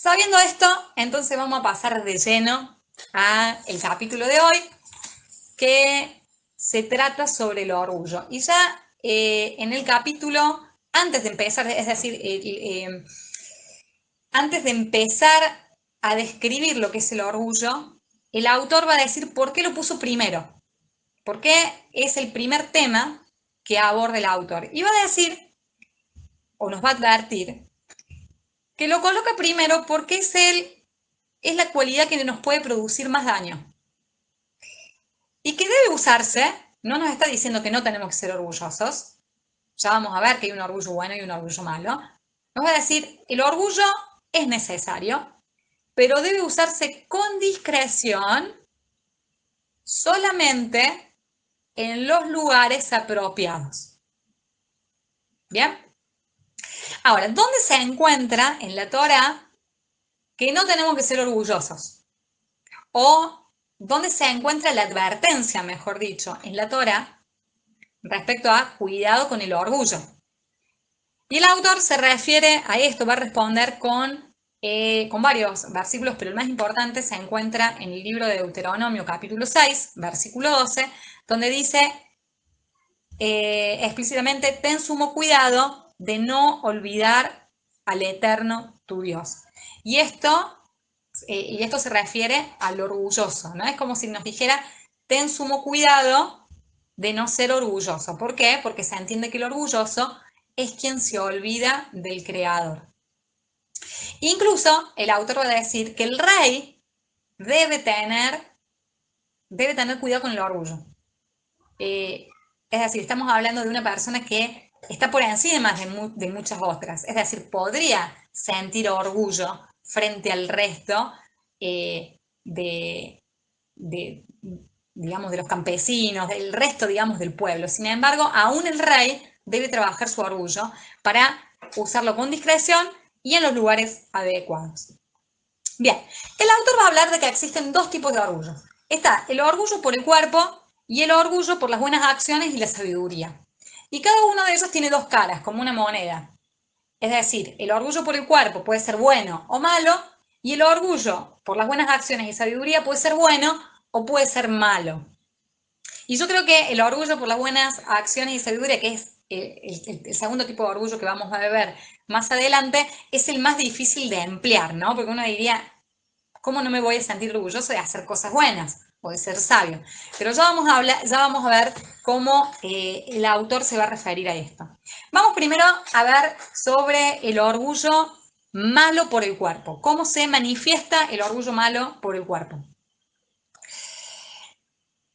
Sabiendo esto, entonces vamos a pasar de lleno al capítulo de hoy, que se trata sobre el orgullo. Y ya en el capítulo, antes de empezar, es decir, antes de empezar a describir lo que es el orgullo, el autor va a decir por qué lo puso primero, por qué es el primer tema que aborda el autor. Y va a decir, o nos va a advertir, que lo coloca primero porque es la cualidad que nos puede producir más daño. Y que debe usarse, no nos está diciendo que no tenemos que ser orgullosos, ya vamos a ver que hay un orgullo bueno y un orgullo malo, nos va a decir, el orgullo es necesario, pero debe usarse con discreción solamente en los lugares apropiados. ¿Bien? Ahora, ¿dónde se encuentra en la Torá que no tenemos que ser orgullosos? O ¿dónde se encuentra la advertencia, mejor dicho, en la Torá respecto a cuidado con el orgullo? Y el autor se refiere a esto, va a responder con varios versículos, pero el más importante se encuentra en el libro de Deuteronomio, capítulo 6, versículo 12, donde dice explícitamente, ten sumo cuidado de no olvidar al Eterno tu Dios. Y esto se refiere al orgulloso, ¿no? Es como si nos dijera, ten sumo cuidado de no ser orgulloso. ¿Por qué? Porque se entiende que el orgulloso es quien se olvida del Creador. Incluso el autor va a decir que el rey debe tener cuidado con el orgullo. Es decir, estamos hablando de una persona que está por encima de muchas otras. Es decir, podría sentir orgullo frente al resto digamos, de los campesinos, del resto, digamos, del pueblo. Sin embargo, aún el rey debe trabajar su orgullo para usarlo con discreción y en los lugares adecuados. Bien, el autor va a hablar de que existen dos tipos de orgullo. Está el orgullo por el cuerpo y el orgullo por las buenas acciones y la sabiduría. Y cada uno de ellos tiene dos caras, como una moneda. Es decir, el orgullo por el cuerpo puede ser bueno o malo, y el orgullo por las buenas acciones y sabiduría puede ser bueno o puede ser malo. Y yo creo que el orgullo por las buenas acciones y sabiduría, que es el segundo tipo de orgullo que vamos a ver más adelante, es el más difícil de emplear, ¿no? Porque uno diría, ¿cómo no me voy a sentir orgulloso de hacer cosas buenas o de ser sabio? Pero ya vamos a ver cómo el autor se va a referir a esto. Vamos primero a ver sobre el orgullo malo por el cuerpo. ¿Cómo se manifiesta el orgullo malo por el cuerpo?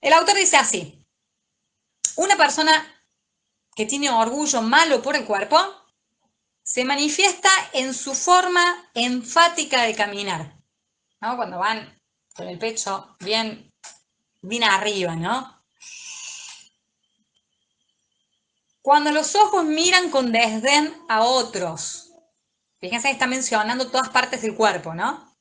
El autor dice así, una persona que tiene orgullo malo por el cuerpo se manifiesta en su forma enfática de caminar, ¿no? Cuando van con el pecho bien arriba, ¿no? Cuando los ojos miran con desdén a otros. Fíjense que está mencionando todas partes del cuerpo, ¿no?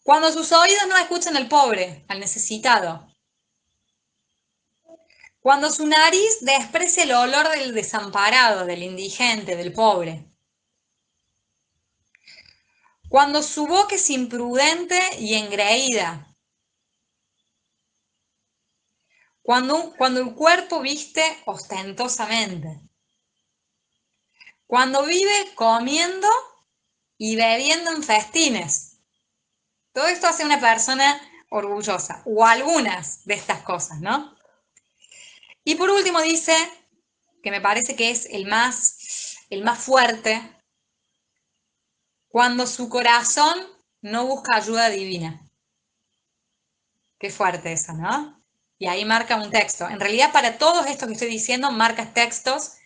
Cuando sus oídos no escuchan al pobre, al necesitado. Cuando su nariz desprecia el olor del desamparado, del indigente, del pobre. Cuando su boca es imprudente y engreída. Cuando el cuerpo viste ostentosamente. Cuando vive comiendo y bebiendo en festines. Todo esto hace una persona orgullosa, o algunas de estas cosas, ¿no? Y por último dice, que me parece que es el más fuerte, cuando su corazón no busca ayuda divina. Qué fuerte eso, ¿no? Y ahí marca un texto. En realidad, para todos estos que estoy diciendo, marcas textos,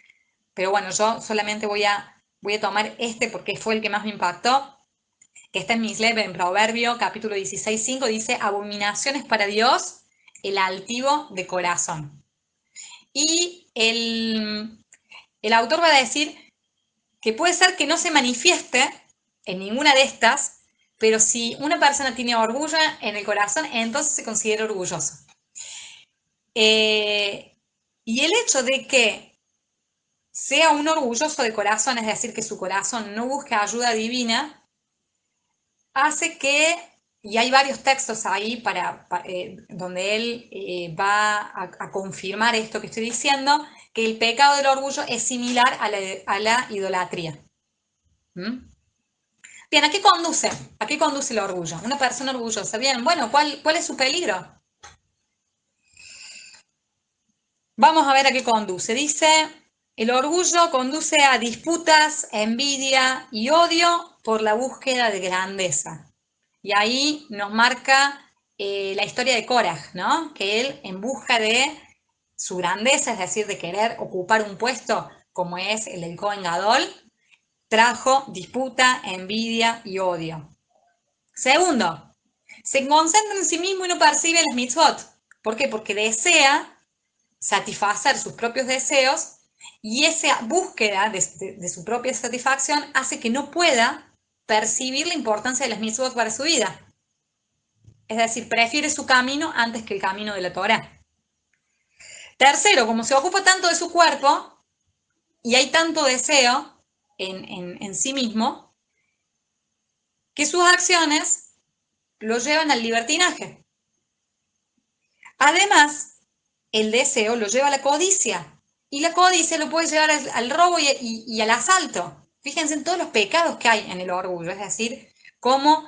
pero bueno, yo solamente voy a tomar este porque fue el que más me impactó, que está en Mishlei, en Proverbio, capítulo 16:5, dice, abominaciones para Dios, el altivo de corazón. Y el autor va a decir que puede ser que no se manifieste en ninguna de estas, pero si una persona tiene orgullo en el corazón, entonces se considera orgulloso. Y el hecho de que sea un orgulloso de corazón, es decir, que su corazón no busque ayuda divina, hace que, y hay varios textos ahí donde él va a confirmar esto que estoy diciendo, que el pecado del orgullo es similar a la idolatría. ¿Mm? Bien, ¿a qué conduce? ¿A qué conduce el orgullo? Una persona orgullosa. Bien, bueno, ¿cuál es su peligro? Vamos a ver a qué conduce. Dice, el orgullo conduce a disputas, envidia y odio por la búsqueda de grandeza. Y ahí nos marca la historia de Korah, ¿no? Que él, en busca de su grandeza, es decir, de querer ocupar un puesto como es el del Cohen Gadol, trajo disputa, envidia y odio. Segundo, se concentra en sí mismo y no percibe las mitzvot. ¿Por qué? Porque desea satisfacer sus propios deseos y esa búsqueda de su propia satisfacción hace que no pueda percibir la importancia de las mitzvot para su vida. Es decir, prefiere su camino antes que el camino de la Torah. Tercero, como se ocupa tanto de su cuerpo y hay tanto deseo en sí mismo, que sus acciones lo llevan al libertinaje. Además, el deseo lo lleva a la codicia y la codicia lo puede llevar al robo y al asalto. Fíjense en todos los pecados que hay en el orgullo, es decir, cómo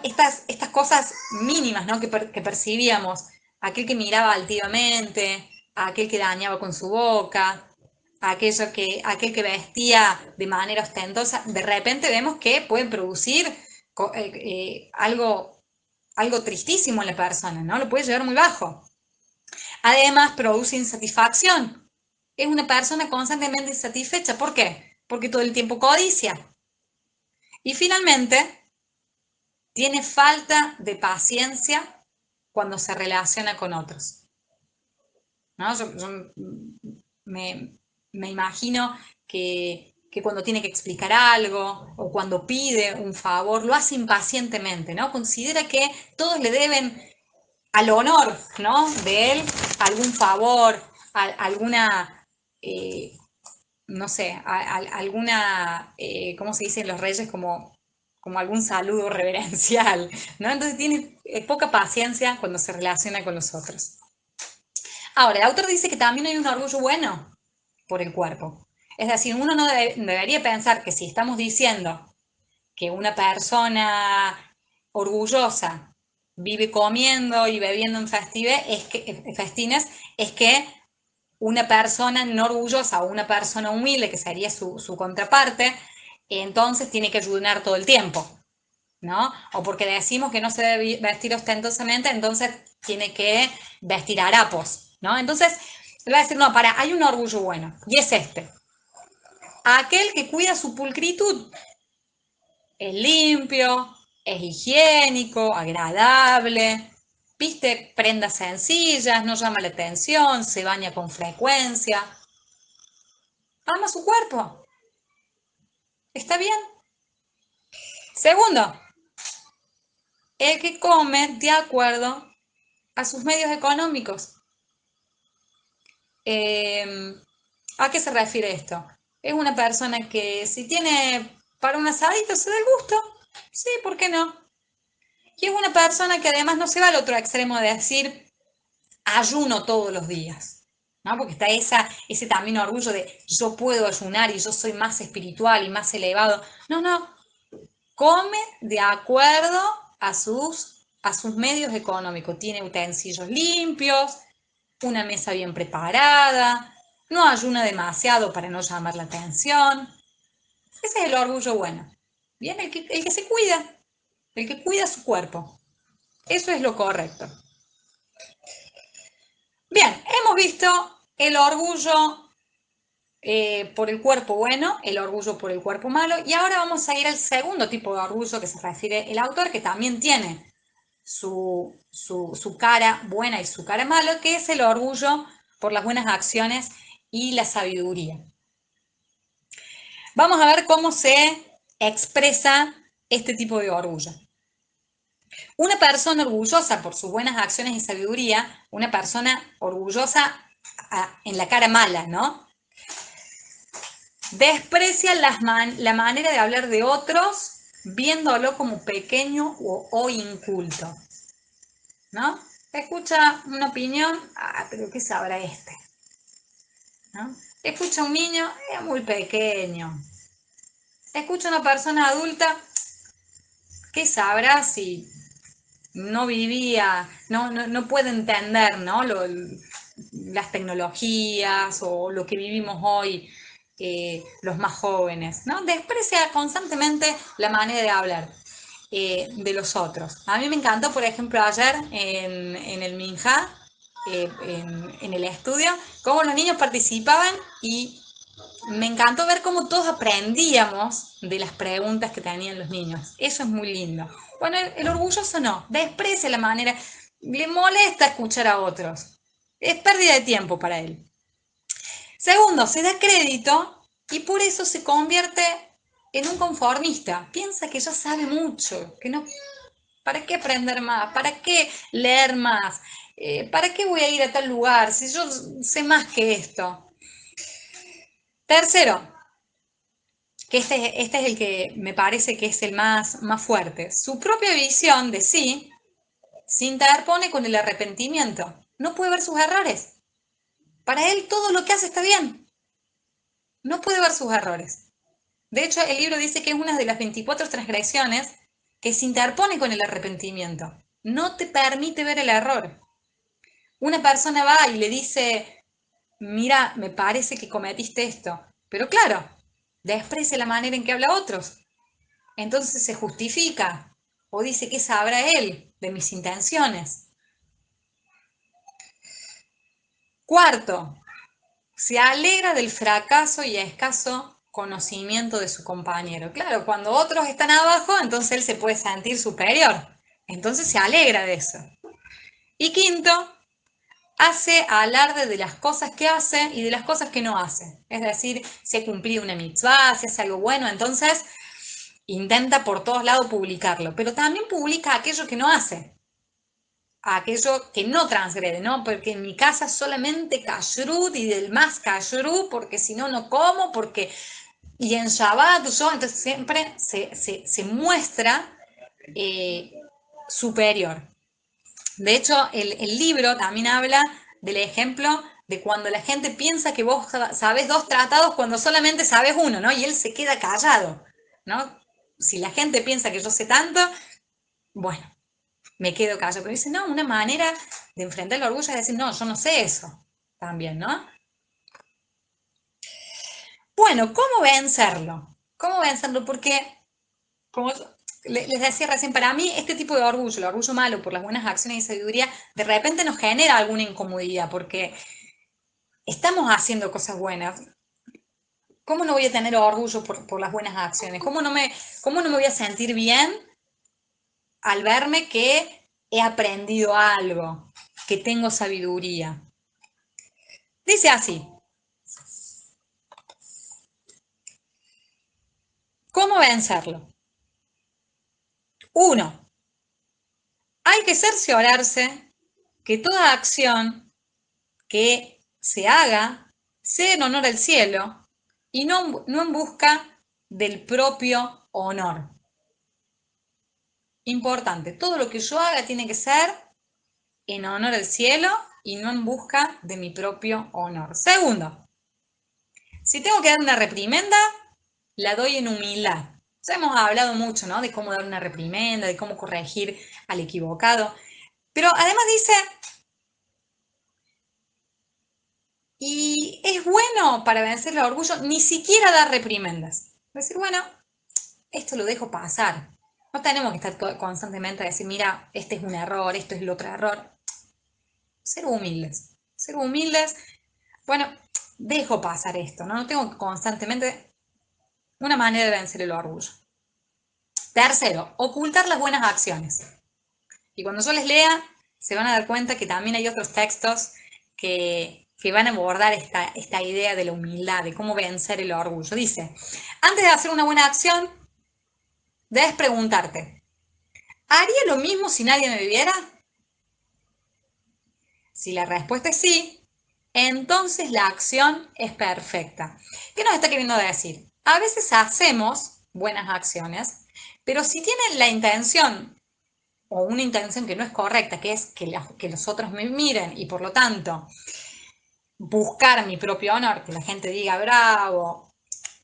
estas cosas mínimas, ¿no? que percibíamos, aquel que miraba altivamente, aquel que dañaba con su boca, aquel que vestía de manera ostentosa, de repente vemos que pueden producir algo tristísimo en la persona, ¿no? Lo puede llevar muy bajo. Además, produce insatisfacción. Es una persona constantemente insatisfecha. ¿Por qué? Porque todo el tiempo codicia. Y finalmente, tiene falta de paciencia cuando se relaciona con otros. ¿No? Yo me imagino que cuando tiene que explicar algo o cuando pide un favor, lo hace impacientemente, ¿no? Considera que todos le deben al honor, ¿no? De él algún favor, alguna, no sé, alguna, ¿cómo se dicen los reyes? Como algún saludo reverencial, ¿no? Entonces tiene poca paciencia cuando se relaciona con los otros. Ahora, el autor dice que también hay un orgullo bueno por el cuerpo. Es decir, uno no debería pensar que si estamos diciendo que una persona orgullosa vive comiendo y bebiendo en festines, es que una persona no orgullosa o una persona humilde, que sería su contraparte, entonces tiene que ayunar todo el tiempo, ¿no? O porque decimos que no se debe vestir ostentosamente, entonces tiene que vestir harapos, ¿no? Entonces, le va a decir, no, hay un orgullo bueno, y es este. Aquel que cuida su pulcritud, es limpio, es higiénico, agradable, viste prendas sencillas, no llama la atención, se baña con frecuencia, ama su cuerpo. ¿Está bien? Segundo, el que come de acuerdo a sus medios económicos. ¿A qué se refiere esto? Es una persona que si tiene para un asadito se da el gusto. Sí, ¿por qué no? Y es una persona que además no se va al otro extremo de decir ayuno todos los días, ¿no? Porque está ese también orgullo de yo puedo ayunar y yo soy más espiritual y más elevado. No, no, come de acuerdo a sus medios económicos. Tiene utensilios limpios, una mesa bien preparada, no ayuna demasiado para no llamar la atención. Ese es el orgullo bueno. Bien, el que se cuida, el que cuida su cuerpo. Eso es lo correcto. Bien, hemos visto el orgullo por el cuerpo bueno, el orgullo por el cuerpo malo, y ahora vamos a ir al segundo tipo de orgullo que se refiere el autor, que también tiene su cara buena y su cara mala, que es el orgullo por las buenas acciones y la sabiduría. Vamos a ver cómo se expresa este tipo de orgullo. Una persona orgullosa por sus buenas acciones y sabiduría, una persona orgullosa en la cara mala, ¿no? Desprecia la manera de hablar de otros, viéndolo como pequeño o inculto, ¿no? Escucha una opinión, pero ¿qué sabrá este? ¿No? Escucha a un niño, es muy pequeño. Escucha a una persona adulta, ¿qué sabrá si no vivía, no puede entender, ¿no? Las tecnologías o lo que vivimos hoy los más jóvenes, ¿no? Desprecia constantemente la manera de hablar de los otros. A mí me encantó, por ejemplo, ayer en el Minja, en el estudio, cómo los niños participaban y me encantó ver cómo todos aprendíamos de las preguntas que tenían los niños. Eso es muy lindo. Bueno, el orgulloso no, desprecia la manera, le molesta escuchar a otros. Es pérdida de tiempo para él. Segundo, se da crédito y por eso se convierte en un conformista. Piensa que ya sabe mucho, que no, ¿para qué aprender más? ¿Para qué leer más? ¿Para qué voy a ir a tal lugar si yo sé más que esto? Tercero, que este es el que me parece que es el más fuerte. Su propia visión de sí se interpone con el arrepentimiento. No puede ver sus errores. Para él todo lo que hace está bien. No puede ver sus errores. De hecho, el libro dice que es una de las 24 transgresiones que se interpone con el arrepentimiento. No te permite ver el error. Una persona va y le dice, mira, me parece que cometiste esto. Pero claro, desprecia la manera en que habla a otros. Entonces se justifica o dice que sabrá él de mis intenciones. Cuarto, se alegra del fracaso y escaso conocimiento de su compañero. Claro, cuando otros están abajo, entonces él se puede sentir superior. Entonces se alegra de eso. Y quinto, hace alarde de las cosas que hace y de las cosas que no hace. Es decir, si ha cumplido una mitzvah, si hace algo bueno, entonces intenta por todos lados publicarlo. Pero también publica aquello que no hace. Aquello que no transgrede, ¿no? Porque en mi casa solamente kashrut y del más kashrut, porque si no, no como, porque... Y en Shabbat, yo, entonces siempre se muestra eh, superior. De hecho, el libro también habla del ejemplo de cuando la gente piensa que vos sabés dos tratados cuando solamente sabes uno, ¿no? Y él se queda callado, ¿no? Si la gente piensa que yo sé tanto, bueno, me quedo callado. Pero dice, no, una manera de enfrentar el orgullo es decir, no, yo no sé eso también, ¿no? Bueno, ¿cómo vencerlo? ¿Cómo vencerlo? Porque, como les decía recién, para mí este tipo de orgullo, el orgullo malo por las buenas acciones y sabiduría, de repente nos genera alguna incomodidad, porque estamos haciendo cosas buenas. ¿Cómo no voy a tener orgullo por las buenas acciones? ¿Cómo no me voy a sentir bien al verme que he aprendido algo, que tengo sabiduría? Dice así, ¿cómo vencerlo? Uno, hay que cerciorarse que toda acción que se haga sea en honor al cielo y no en busca del propio honor. Importante, todo lo que yo haga tiene que ser en honor al cielo y no en busca de mi propio honor. Segundo, si tengo que dar una reprimenda, la doy en humildad. Ya hemos hablado mucho, ¿no? De cómo dar una reprimenda, de cómo corregir al equivocado. Pero además dice, y es bueno para vencer el orgullo ni siquiera dar reprimendas. Decir, bueno, esto lo dejo pasar. No tenemos que estar constantemente a decir, mira, este es un error, esto es el otro error. Ser humildes. Ser humildes. Bueno, dejo pasar esto, ¿no? No tengo que constantemente una manera de vencer el orgullo. Tercero, ocultar las buenas acciones. Y cuando yo les lea, se van a dar cuenta que también hay otros textos que van a abordar esta idea de la humildad, de cómo vencer el orgullo. Dice, antes de hacer una buena acción, debes preguntarte, ¿haría lo mismo si nadie me viera? Si la respuesta es sí, entonces la acción es perfecta. ¿Qué nos está queriendo decir? A veces hacemos buenas acciones, pero si tienen la intención o una intención que no es correcta, que es que los otros me miren y por lo tanto buscar mi propio honor, que la gente diga bravo,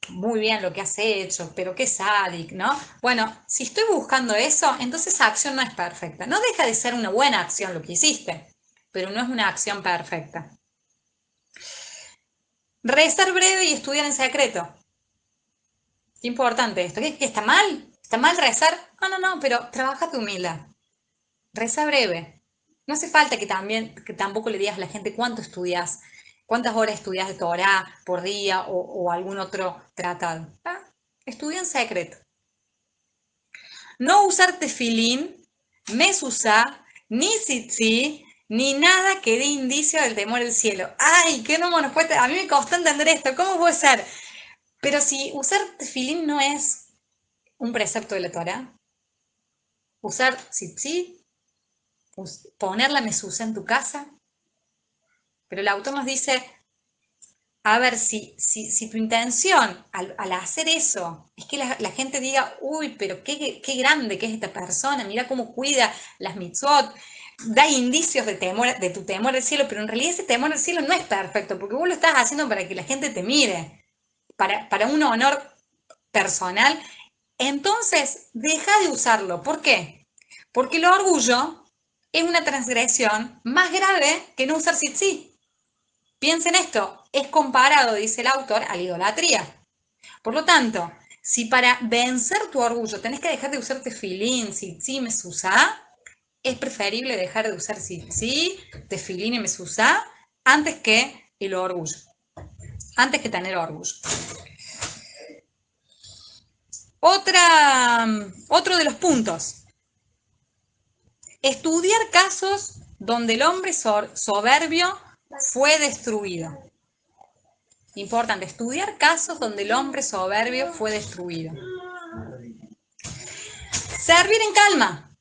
muy bien lo que has hecho, pero qué sádico, ¿no? Bueno, si estoy buscando eso, entonces esa acción no es perfecta. No deja de ser una buena acción lo que hiciste, pero no es una acción perfecta. Rezar breve y estudiar en secreto. Qué importante esto. ¿Qué está mal? ¿Está mal rezar? No, pero trabaja tu humildad. Reza breve. No hace falta que tampoco le digas a la gente cuánto estudias, cuántas horas estudias de Torah por día o algún otro tratado. ¿Ah? Estudia en secreto. No usar tefilín, mesuzá, ni tzitzi, ni nada que dé indicio del temor al cielo. ¡Ay, qué no nos cuesta! A mí me costó entender esto. ¿Cómo puede ser? Pero si usar tefilín no es un precepto de la Torah, usar tzitzit, poner la mezuzá en tu casa, pero el autor nos dice, a ver, si tu intención al hacer eso es que la gente diga, uy, pero qué grande que es esta persona, mira cómo cuida las mitzvot, da indicios de temor, de tu temor al cielo, pero en realidad ese temor al cielo no es perfecto, porque vos lo estás haciendo para que la gente te mire, para un honor personal, entonces deja de usarlo. ¿Por qué? Porque el orgullo es una transgresión más grave que no usar tzitzit. Piensen esto, es comparado, dice el autor, a la idolatría. Por lo tanto, si para vencer tu orgullo tenés que dejar de usar tefilín, tzitzit, mesuzá, es preferible dejar de usar tzitzit, tefilín y mesuzá antes que el orgullo, antes que tener orgullo. Otro de los puntos, estudiar casos donde el hombre soberbio fue destruido. Importante, estudiar casos donde el hombre soberbio fue destruido. Servir en calma,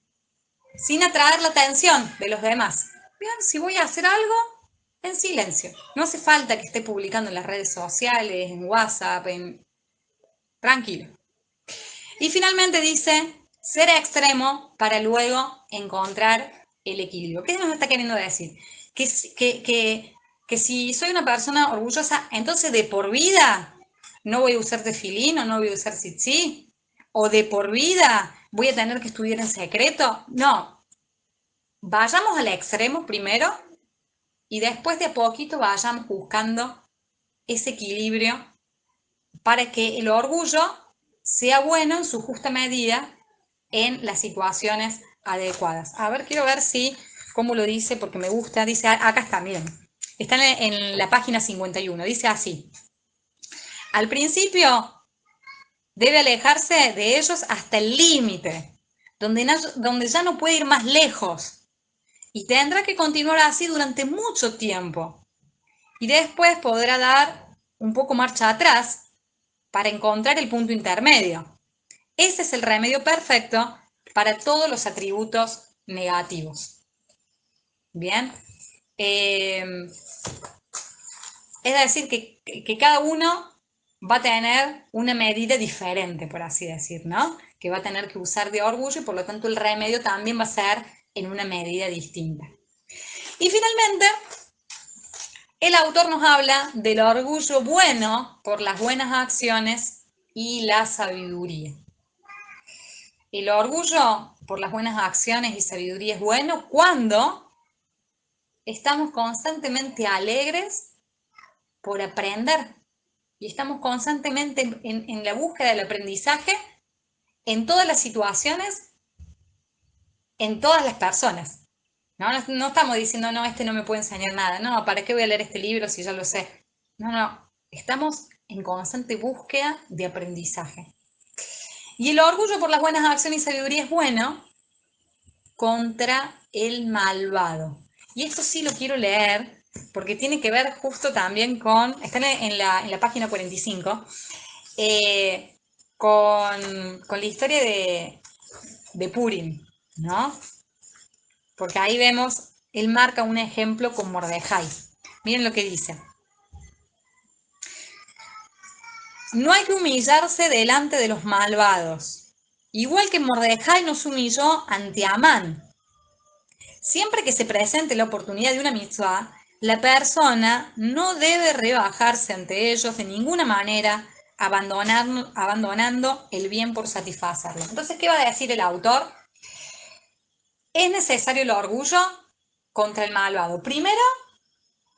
sin atraer la atención de los demás. Bien, si voy a hacer algo, en silencio. No hace falta que esté publicando en las redes sociales, en WhatsApp, tranquilo. Y finalmente dice, ser extremo para luego encontrar el equilibrio. ¿Qué nos está queriendo decir? Que si soy una persona orgullosa, entonces de por vida no voy a usar tefilín o no voy a usar tzitzit, o de por vida voy a tener que estudiar en secreto. No, vayamos al extremo primero y después de a poquito vayamos buscando ese equilibrio para que el orgullo sea bueno en su justa medida en las situaciones adecuadas. A ver, quiero ver si, cómo lo dice, porque me gusta, dice, acá está, miren, está en la página 51, dice así, al principio debe alejarse de ellos hasta el límite, donde ya no puede ir más lejos, y tendrá que continuar así durante mucho tiempo, y después podrá dar un poco marcha atrás para encontrar el punto intermedio. Ese es el remedio perfecto para todos los atributos negativos. Bien. Es decir, que cada uno va a tener una medida diferente, por así decir, ¿no? Que va a tener que usar de orgullo y por lo tanto el remedio también va a ser en una medida distinta. Y finalmente, el autor nos habla del orgullo bueno por las buenas acciones y la sabiduría. El orgullo por las buenas acciones y sabiduría es bueno cuando estamos constantemente alegres por aprender y estamos constantemente en la búsqueda del aprendizaje en todas las situaciones, en todas las personas. No estamos diciendo, no, este no me puede enseñar nada, no, ¿para qué voy a leer este libro si ya lo sé? No, estamos en constante búsqueda de aprendizaje. Y el orgullo por las buenas acciones y sabiduría es bueno contra el malvado. Y esto sí lo quiero leer porque tiene que ver justo también con, está en la página 45, con la historia de Purim, ¿no? Porque ahí vemos, él marca un ejemplo con Mordejai. Miren lo que dice. No hay que humillarse delante de los malvados. Igual que Mordejai no se humilló ante Amán. Siempre que se presente la oportunidad de una mitzvah, la persona no debe rebajarse ante ellos de ninguna manera, abandonando el bien por satisfacerlo. Entonces, ¿qué va a decir el autor? Es necesario el orgullo contra el malvado. Primero,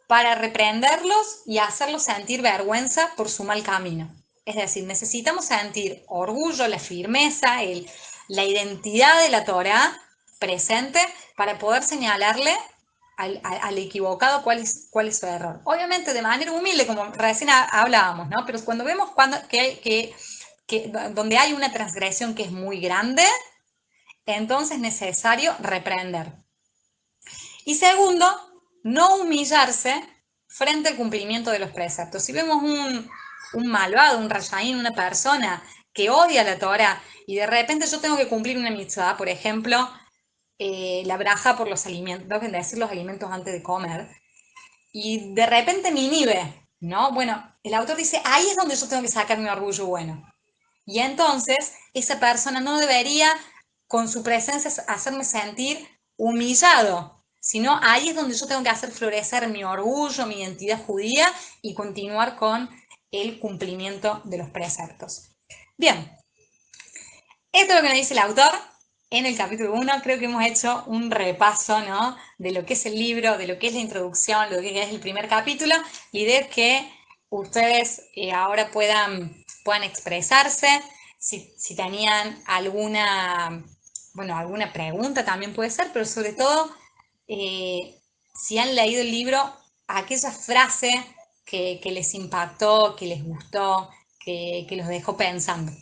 para reprenderlos y hacerlos sentir vergüenza por su mal camino. Es decir, necesitamos sentir orgullo, la firmeza, la identidad de la Torah presente para poder señalarle al equivocado cuál es su error. Obviamente de manera humilde, como recién hablábamos, ¿no? Pero cuando vemos donde hay una transgresión que es muy grande, entonces es necesario reprender. Y segundo, no humillarse frente al cumplimiento de los preceptos. Si vemos un malvado, un rayaín, una persona que odia la Torah y de repente yo tengo que cumplir una mitzvah, por ejemplo, la braja por los alimentos, tengo que decir los alimentos antes de comer, y de repente me inhibe, ¿no? Bueno, el autor dice, ahí es donde yo tengo que sacar mi orgullo bueno. Y entonces esa persona no debería con su presencia hacerme sentir humillado, sino ahí es donde yo tengo que hacer florecer mi orgullo, mi identidad judía y continuar con el cumplimiento de los preceptos. Bien, esto es lo que nos dice el autor en el capítulo 1. Creo que hemos hecho un repaso, ¿no?, de lo que es el libro, de lo que es la introducción, de lo que es el primer capítulo. La idea es que ustedes ahora puedan expresarse. Si tenían alguna pregunta también puede ser, pero sobre todo, si han leído el libro, aquella frase que les impactó, que les gustó, que los dejó pensando.